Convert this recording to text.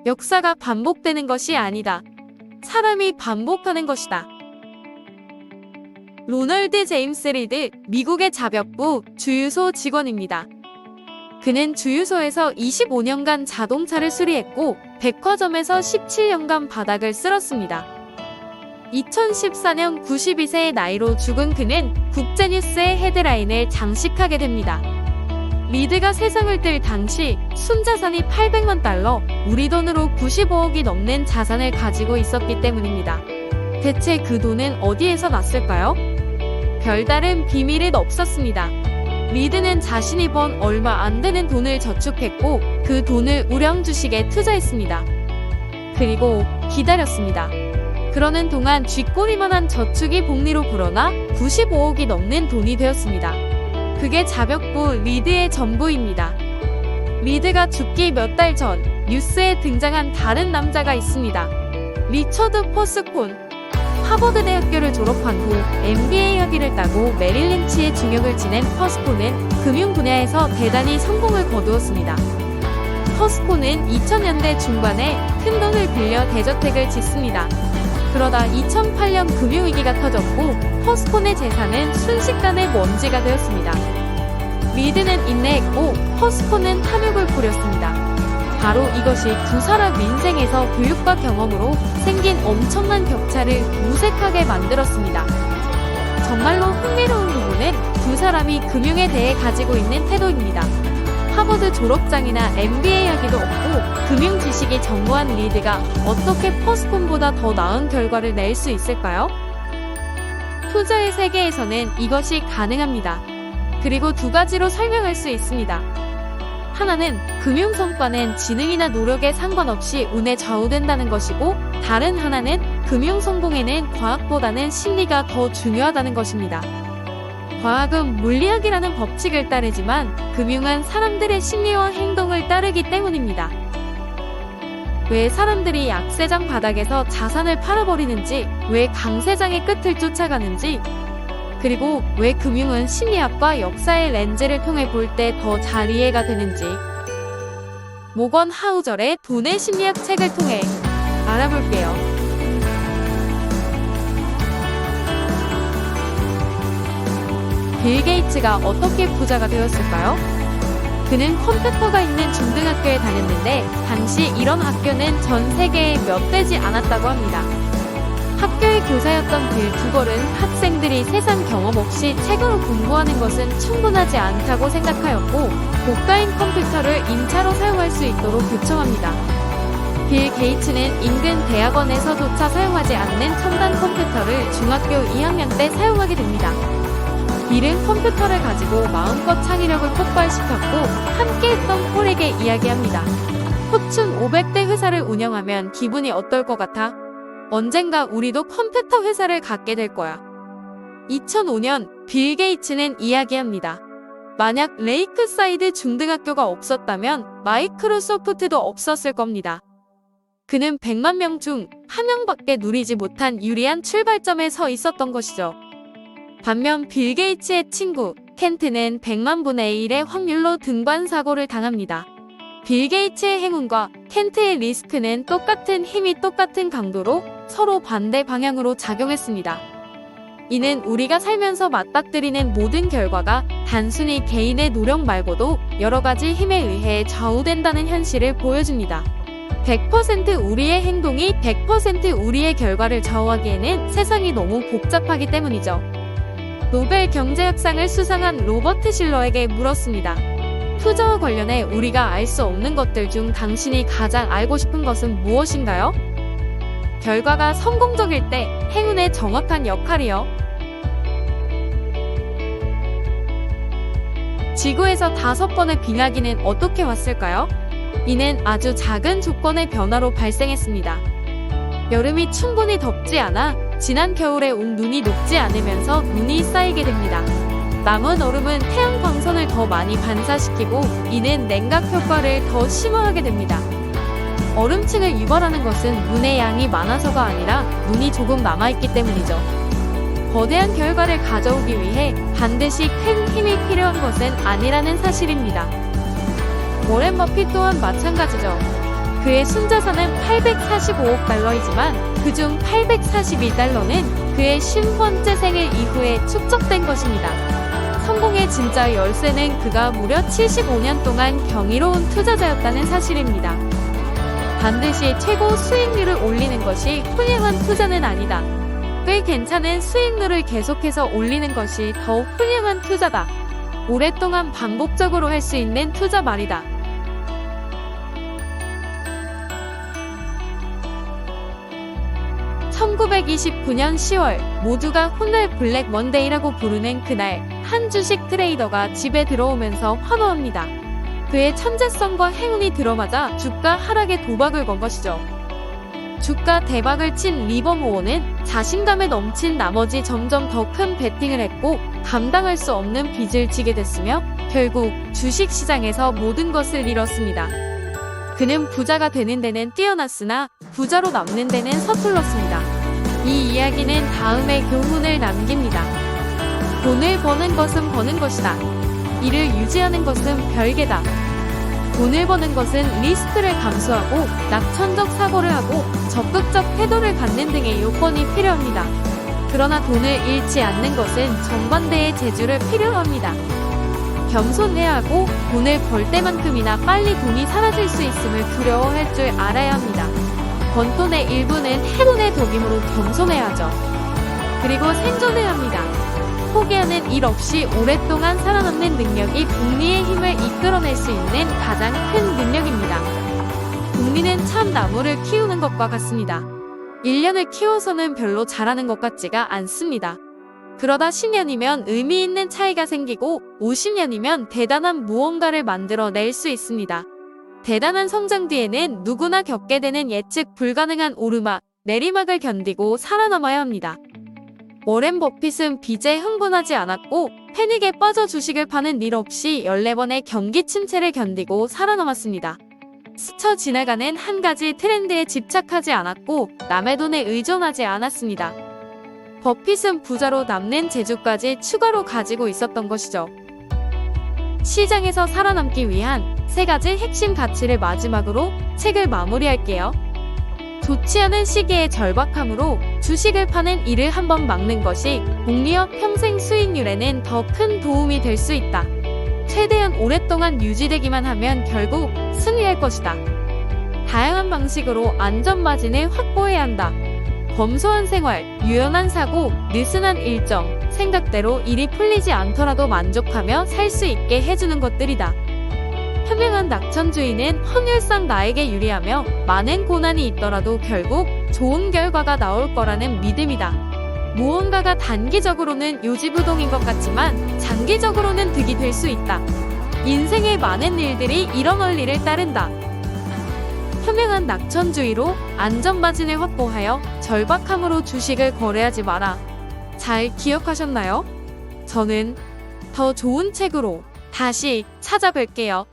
역사가 반복되는 것이 아니다. 사람이 반복하는 것이다. 로널드 제임스 리드, 미국의 자벽부 주유소 직원입니다. 그는 주유소에서 25년간 자동차를 수리했고 백화점에서 17년간 바닥을 쓸었습니다. 2014년 92세의 나이로 죽은 그는 국제뉴스의 헤드라인을 장식하게 됩니다. 리드가 세상을 뜰 당시 순자산이 800만 달러, 우리 돈으로 95억이 넘는 자산을 가지고 있었기 때문입니다. 대체 그 돈은 어디에서 났을까요? 별다른 비밀은 없었습니다. 리드는 자신이 번 얼마 안 되는 돈을 저축했고 그 돈을 우량 주식에 투자했습니다. 그리고 기다렸습니다. 그러는 동안 쥐꼬리만한 저축이 복리로 불어나 95억이 넘는 돈이 되었습니다. 그게 자벽부 리드의 전부입니다. 리드가 죽기 몇 달 전 뉴스에 등장한 다른 남자가 있습니다. 리처드 퍼스콘. 하버드 대학교를 졸업한 후 MBA 학위를 따고 메릴 린치의 중역을 지낸 퍼스콘은 금융 분야에서 대단히 성공을 거두었습니다. 퍼스콘은 2000년대 중반에 큰 돈을 빌려 대저택을 짓습니다. 그러다 2008년 금융위기가 터졌고 퍼스콘의 재산은 순식간에 먼지가 되었습니다. 리드는 인내했고 퍼스콘은 탐욕을 부렸습니다. 바로 이것이 두 사람 인생에서 교육과 경험으로 생긴 엄청난 격차를 무색하게 만들었습니다. 정말로 흥미로운 부분은 두 사람이 금융에 대해 가지고 있는 태도입니다. 하버드 졸업장이나 MBA 학위도 없고 금융 지식이 전무한 리드가 어떻게 퍼스콘보다 더 나은 결과를 낼 수 있을까요? 투자의 세계에서는 이것이 가능합니다. 그리고 두 가지로 설명할 수 있습니다. 하나는 금융 성과는 지능이나 노력에 상관없이 운에 좌우된다는 것이고 다른 하나는 금융 성공에는 과학보다는 심리가 더 중요하다는 것입니다. 과학은 물리학이라는 법칙을 따르지만 금융은 사람들의 심리와 행동을 따르기 때문입니다. 왜 사람들이 약세장 바닥에서 자산을 팔아버리는지, 왜 강세장의 끝을 쫓아가는지, 그리고 왜 금융은 심리학과 역사의 렌즈를 통해 볼 때 더 잘 이해가 되는지 모건 하우절의 돈의 심리학 책을 통해 알아볼게요. 빌 게이츠가 어떻게 부자가 되었을까요? 그는 컴퓨터가 있는 중등학교에 다녔는데 당시 이런 학교는 전 세계에 몇 대지 않았다고 합니다. 학교의 교사였던 빌 두걸은 학생들이 세상 경험 없이 책으로 공부하는 것은 충분하지 않다고 생각하였고 고가인 컴퓨터를 임차로 사용할 수 있도록 요청합니다. 빌 게이츠는 인근 대학원에서조차 사용하지 않는 첨단 컴퓨터를 중학교 2학년 때 사용하게 됩니다. 빌은 컴퓨터를 가지고 마음껏 창의력을 폭발시켰고 함께했던 폴에게 이야기합니다. 포춘 500대 회사를 운영하면 기분이 어떨 것 같아? 언젠가 우리도 컴퓨터 회사를 갖게 될 거야. 2005년 빌 게이츠는 이야기합니다. 만약 레이크사이드 중등학교가 없었다면 마이크로소프트도 없었을 겁니다. 그는 100만 명 중 1명밖에 누리지 못한 유리한 출발점에 서 있었던 것이죠. 반면 빌 게이츠의 친구 켄트는 100만 분의 1의 확률로 등반 사고를 당합니다. 빌 게이츠의 행운과 켄트의 리스크는 똑같은 힘이 똑같은 강도로 서로 반대 방향으로 작용했습니다. 이는 우리가 살면서 맞닥뜨리는 모든 결과가 단순히 개인의 노력 말고도 여러 가지 힘에 의해 좌우된다는 현실을 보여줍니다. 100% 우리의 행동이 100% 우리의 결과를 좌우하기에는 세상이 너무 복잡하기 때문이죠. 노벨 경제학상을 수상한 로버트 실러에게 물었습니다. 투자와 관련해 우리가 알 수 없는 것들 중 당신이 가장 알고 싶은 것은 무엇인가요? 결과가 성공적일 때 행운의 정확한 역할이요. 지구에서 5번의 빙하기는 어떻게 왔을까요? 이는 아주 작은 조건의 변화로 발생했습니다. 여름이 충분히 덥지 않아 지난 겨울에 온 눈이 녹지 않으면서 눈이 쌓이게 됩니다. 남은 얼음은 태양 광선을 더 많이 반사시키고 이는 냉각 효과를 더 심화하게 됩니다. 얼음층을 유발하는 것은 눈의 양이 많아서가 아니라 눈이 조금 남아있기 때문이죠. 거대한 결과를 가져오기 위해 반드시 큰 힘이 필요한 것은 아니라는 사실입니다. 워렌 버핏 또한 마찬가지죠. 그의 순자산은 845억 달러이지만 그중 842달러는 그의 50번째 생일 이후에 축적된 것입니다. 성공의 진짜 열쇠는 그가 무려 75년 동안 경이로운 투자자였다는 사실입니다. 반드시 최고 수익률을 올리는 것이 훌륭한 투자는 아니다. 꽤 괜찮은 수익률을 계속해서 올리는 것이 더욱 훌륭한 투자다. 오랫동안 반복적으로 할 수 있는 투자 말이다. (1929년 10월) 모두가 훗날 블랙 먼데이라고 부르는 그날, 한 주식 트레이더가 집에 들어오면서 환호합니다. 그의 천재성과 행운이 들어맞아 주가 하락에 도박을 건 것이죠. 주가 대박을 친 리버모어는 자신감에 넘친 나머지 점점 더 큰 베팅을 했고 감당할 수 없는 빚을 지게 됐으며 결국 주식시장에서 모든 것을 잃었습니다. 그는 부자가 되는 데는 뛰어났으나 부자로 남는 데는 서툴렀습니다. 이 이야기는 다음에 교훈을 남깁니다. 돈을 버는 것은 버는 것이다. 이를 유지하는 것은 별개다. 돈을 버는 것은 리스크를 감수하고 낙천적 사고를 하고 적극적 태도를 갖는 등의 요건이 필요합니다. 그러나 돈을 잃지 않는 것은 정반대의 재주를 필요로 합니다. 겸손해야 하고 돈을 벌 때만큼이나 빨리 돈이 사라질 수 있음을 두려워할 줄 알아야 합니다. 번 돈의 일부는 행운의 덕임으로 겸손해야 하죠. 그리고 생존해야 합니다. 포기하는 일 없이 오랫동안 살아남는 능력이 복리의 힘을 이끌어낼 수 있는 가장 큰 능력입니다. 복리는 참 나무를 키우는 것과 같습니다. 1년을 키워서는 별로 자라는 것 같지가 않습니다. 그러다 10년이면 의미 있는 차이가 생기고 50년이면 대단한 무언가를 만들어낼 수 있습니다. 대단한 성장 뒤에는 누구나 겪게 되는 예측 불가능한 오르막, 내리막을 견디고 살아남아야 합니다. 워렌 버핏은 빚에 흥분하지 않았고 패닉에 빠져 주식을 파는 일 없이 14번의 경기 침체를 견디고 살아남았습니다. 스쳐 지나가는 한 가지 트렌드에 집착하지 않았고 남의 돈에 의존하지 않았습니다. 버핏은 부자로 남는 재주까지 추가로 가지고 있었던 것이죠. 시장에서 살아남기 위한 3가지 핵심 가치를 마지막으로 책을 마무리할게요. 좋지 않은 시기의 절박함으로 주식을 파는 일을 한번 막는 것이 복리와 평생 수익률에는 더 큰 도움이 될 수 있다. 최대한 오랫동안 유지되기만 하면 결국 승리할 것이다. 다양한 방식으로 안전마진을 확보해야 한다. 검소한 생활, 유연한 사고, 느슨한 일정, 생각대로 일이 풀리지 않더라도 만족하며 살 수 있게 해주는 것들이다. 현명한 낙천주의는 확률상 나에게 유리하며 많은 고난이 있더라도 결국 좋은 결과가 나올 거라는 믿음이다. 무언가가 단기적으로는 요지부동인 것 같지만 장기적으로는 득이 될 수 있다. 인생의 많은 일들이 이런 원리를 따른다. 현명한 낙천주의로 안전마진을 확보하여 절박함으로 주식을 거래하지 마라. 잘 기억하셨나요? 저는 더 좋은 책으로 다시 찾아뵐게요.